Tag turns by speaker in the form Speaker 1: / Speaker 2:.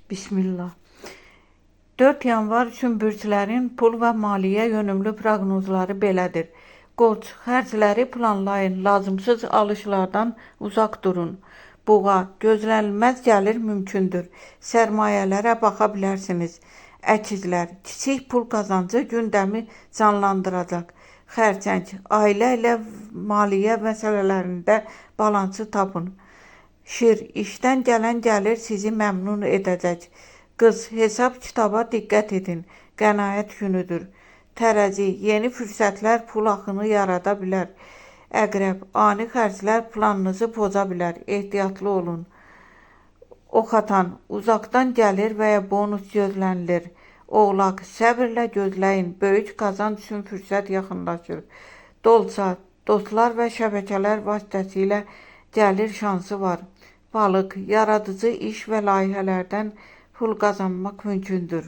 Speaker 1: Bismillah. 4 yanvar üçün bürclərin pul və maliyyə yönümlü proqnozları belədir. Qoç, xərcləri planlayın, lazımsız alışlardan uzaq durun. Boğa, gözlənilməz gəlir mümkündür. Sərmayələrə baxa bilərsiniz. Əkizlər, kiçik pul qazancı gündəmi canlandıracaq. Xərçəng, ailə ilə maliyyə məsələlərində balansı tapın. Şir, işdən gələn gəlir sizi məmnun edəcək. Qız, hesab kitaba diqqət edin. Qənaət günüdür. Tərəzi, yeni fürsətlər pul axını yarada bilər. Əqrəb, ani xərclər planınızı poza bilər. Ehtiyatlı olun. Ox atan, uzaqdan gəlir və ya bonus gözlənilir. Oğlaq, səbirlə gözləyin. Böyük qazanc üçün fürsət yaxınlaşır. Dolça, dostlar və şəbəkələr vasitəsilə gəlir şansı var. Balıq, yaradıcı iş və layihələrdən pul qazanmaq mümkündür.